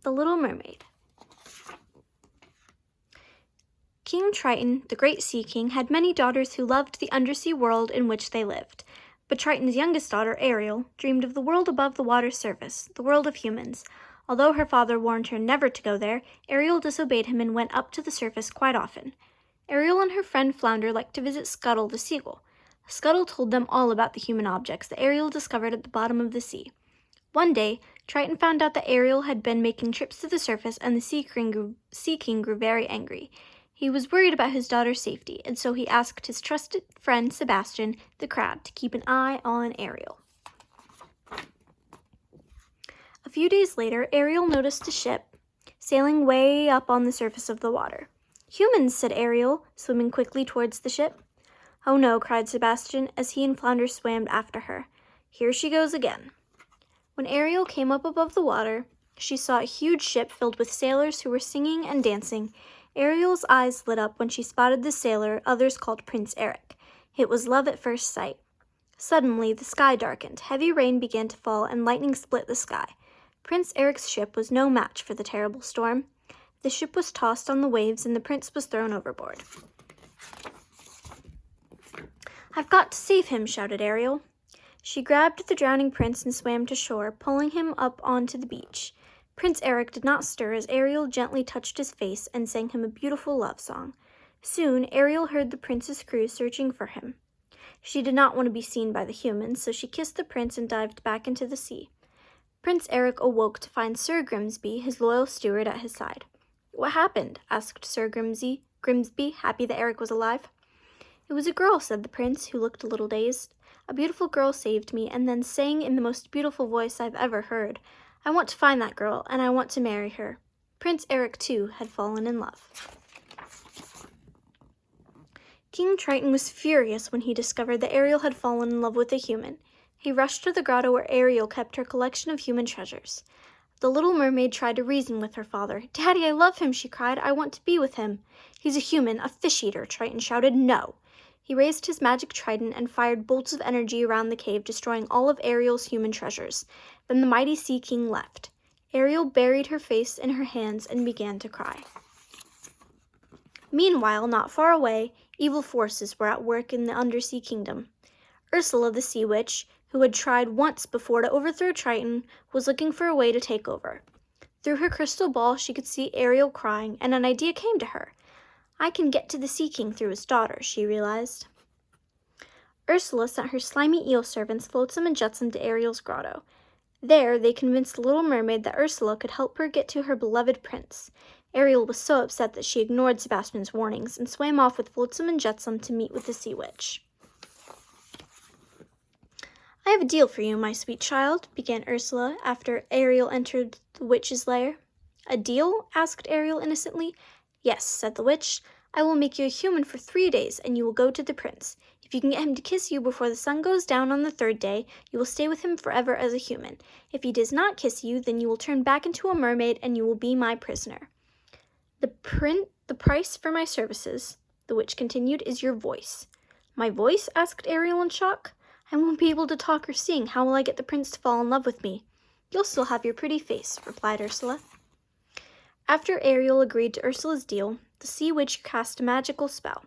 The Little Mermaid. King Triton, the great sea king, had many daughters who loved the undersea world in which they lived. But Triton's youngest daughter, Ariel, dreamed of the world above the water's surface, the world of humans. Although her father warned her never to go there, Ariel disobeyed him and went up to the surface quite often. Ariel and her friend Flounder liked to visit Scuttle the seagull. Scuttle told them all about the human objects that Ariel discovered at the bottom of the sea. One day, Triton found out that Ariel had been making trips to the surface, and the sea king grew very angry. He was worried about his daughter's safety, and so he asked his trusted friend Sebastian, the crab, to keep an eye on Ariel. A few days later, Ariel noticed a ship sailing way up on the surface of the water. "Humans," said Ariel, swimming quickly towards the ship. "Oh no," cried Sebastian, as he and Flounder swam after her. "Here she goes again." When Ariel came up above the water, she saw a huge ship filled with sailors who were singing and dancing. Ariel's eyes lit up when she spotted the sailor others called Prince Eric. It was love at first sight. Suddenly, the sky darkened, heavy rain began to fall, and lightning split the sky. Prince Eric's ship was no match for the terrible storm. The ship was tossed on the waves, and the prince was thrown overboard. "I've got to save him," shouted Ariel. She grabbed the drowning prince and swam to shore, pulling him up onto the beach. Prince Eric did not stir as Ariel gently touched his face and sang him a beautiful love song. Soon, Ariel heard the prince's crew searching for him. She did not want to be seen by the humans, so she kissed the prince and dived back into the sea. Prince Eric awoke to find Sir Grimsby, his loyal steward, at his side. "What happened?" asked Sir Grimsby, happy that Eric was alive. "It was a girl," said the prince, who looked a little dazed. "A beautiful girl saved me, and then sang in the most beautiful voice I've ever heard. I want to find that girl, and I want to marry her." Prince Eric, too, had fallen in love. King Triton was furious when he discovered that Ariel had fallen in love with a human. He rushed to the grotto where Ariel kept her collection of human treasures. The little mermaid tried to reason with her father. "Daddy, I love him," she cried. "I want to be with him." "He's a human, a fish-eater," Triton shouted. "No." He raised his magic trident and fired bolts of energy around the cave, destroying all of Ariel's human treasures. Then the mighty Sea King left. Ariel buried her face in her hands and began to cry. Meanwhile, not far away, evil forces were at work in the undersea kingdom. Ursula, the sea witch, who had tried once before to overthrow Triton, was looking for a way to take over. Through her crystal ball, she could see Ariel crying, and an idea came to her. "I can get to the Sea King through his daughter," she realized. Ursula sent her slimy eel servants Flotsam and Jetsam to Ariel's grotto. There, they convinced the little mermaid that Ursula could help her get to her beloved prince. Ariel was so upset that she ignored Sebastian's warnings and swam off with Flotsam and Jetsam to meet with the sea witch. "I have a deal for you, my sweet child," began Ursula after Ariel entered the witch's lair. "A deal?" asked Ariel innocently. "Yes," said the witch. "I will make you a human for 3 days, and you will go to the prince. If you can get him to kiss you before the sun goes down on the 3rd day, you will stay with him forever as a human. If he does not kiss you, then you will turn back into a mermaid, and you will be my prisoner." The price for my services," the witch continued, "is your voice." "My voice?" asked Ariel in shock. "I won't be able to talk or sing. How will I get the prince to fall in love with me?" "You'll still have your pretty face," replied Ursula. After Ariel agreed to Ursula's deal, the sea witch cast a magical spell.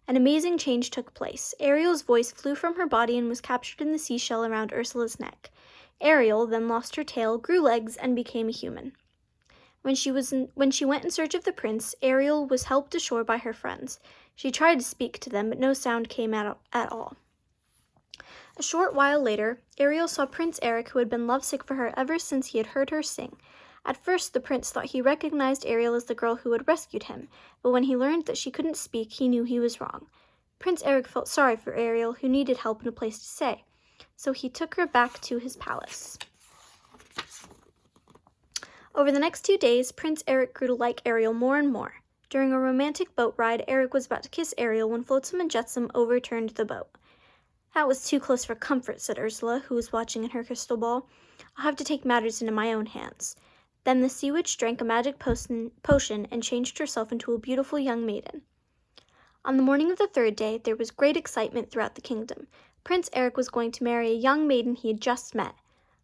An amazing change took place. Ariel's voice flew from her body and was captured in the seashell around Ursula's neck. Ariel then lost her tail, grew legs, and became a human. When she went in search of the prince, Ariel was helped ashore by her friends. She tried to speak to them, but no sound came out at all. A short while later, Ariel saw Prince Eric, who had been lovesick for her ever since he had heard her sing. At first, the prince thought he recognized Ariel as the girl who had rescued him, but when he learned that she couldn't speak, he knew he was wrong. Prince Eric felt sorry for Ariel, who needed help and a place to stay, so he took her back to his palace. Over the next 2 days, Prince Eric grew to like Ariel more and more. During a romantic boat ride, Eric was about to kiss Ariel when Flotsam and Jetsam overturned the boat. "That was too close for comfort," said Ursula, who was watching in her crystal ball. "I'll have to take matters into my own hands." Then the sea witch drank a magic potion and changed herself into a beautiful young maiden. On the morning of the 3rd day, there was great excitement throughout the kingdom. Prince Eric was going to marry a young maiden he had just met.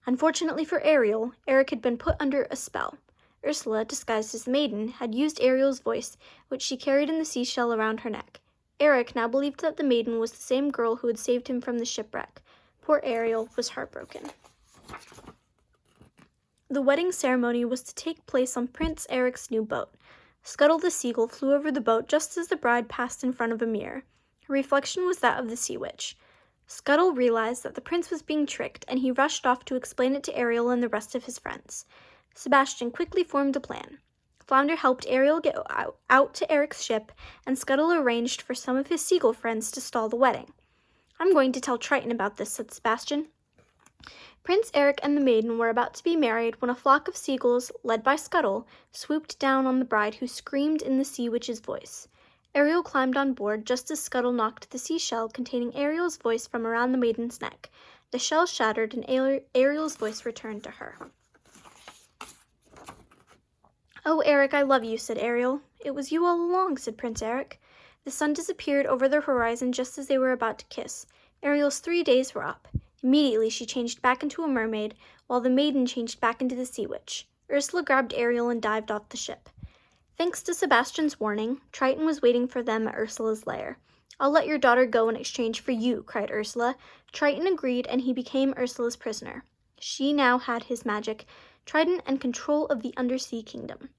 Unfortunately for Ariel, Eric had been put under a spell. Ursula, disguised as the maiden, had used Ariel's voice, which she carried in the seashell around her neck. Eric now believed that the maiden was the same girl who had saved him from the shipwreck. Poor Ariel was heartbroken. The wedding ceremony was to take place on Prince Eric's new boat. Scuttle the seagull flew over the boat just as the bride passed in front of a mirror. Her reflection was that of the sea witch. Scuttle realized that the prince was being tricked, and he rushed off to explain it to Ariel and the rest of his friends. Sebastian quickly formed a plan. Flounder helped Ariel get out to Eric's ship, and Scuttle arranged for some of his seagull friends to stall the wedding. "I'm going to tell Triton about this," said Sebastian. Prince Eric and the maiden were about to be married when a flock of seagulls, led by Scuttle, swooped down on the bride, who screamed in the sea witch's voice. Ariel climbed on board just as Scuttle knocked the seashell containing Ariel's voice from around the maiden's neck. The shell shattered, and Ariel's voice returned to her. "Oh, Eric, I love you," said Ariel. "It was you all along," said Prince Eric. The sun disappeared over the horizon just as they were about to kiss. Ariel's 3 days were up. Immediately she changed back into a mermaid, while the maiden changed back into the sea witch. Ursula grabbed Ariel and dived off the ship. Thanks to Sebastian's warning, Triton was waiting for them at Ursula's lair. "I'll let your daughter go in exchange for you," cried Ursula. Triton agreed, and he became Ursula's prisoner. She now had his magic, trident, and control of the undersea kingdom.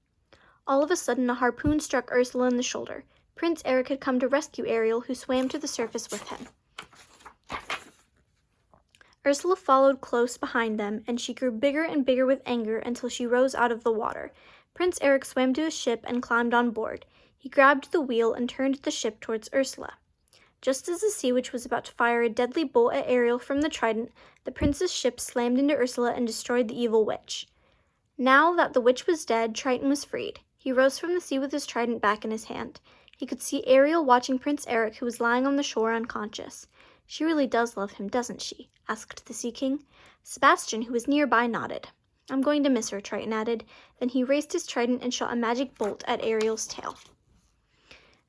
All of a sudden, a harpoon struck Ursula in the shoulder. Prince Eric had come to rescue Ariel, who swam to the surface with him. Ursula followed close behind them, and she grew bigger and bigger with anger until she rose out of the water. Prince Eric swam to his ship and climbed on board. He grabbed the wheel and turned the ship towards Ursula. Just as the sea witch was about to fire a deadly bolt at Ariel from the trident, the prince's ship slammed into Ursula and destroyed the evil witch. Now that the witch was dead, Triton was freed. He rose from the sea with his trident back in his hand. He could see Ariel watching Prince Eric, who was lying on the shore unconscious. "She really does love him, doesn't she?" asked the Sea King. Sebastian, who was nearby, nodded. "I'm going to miss her," Triton added. Then he raised his trident and shot a magic bolt at Ariel's tail.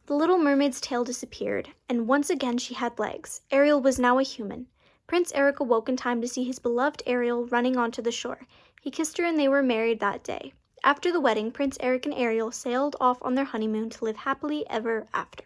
The Little Mermaid's tail disappeared, and once again she had legs. Ariel was now a human. Prince Eric awoke in time to see his beloved Ariel running onto the shore. He kissed her, and they were married that day. After the wedding, Prince Eric and Ariel sailed off on their honeymoon to live happily ever after.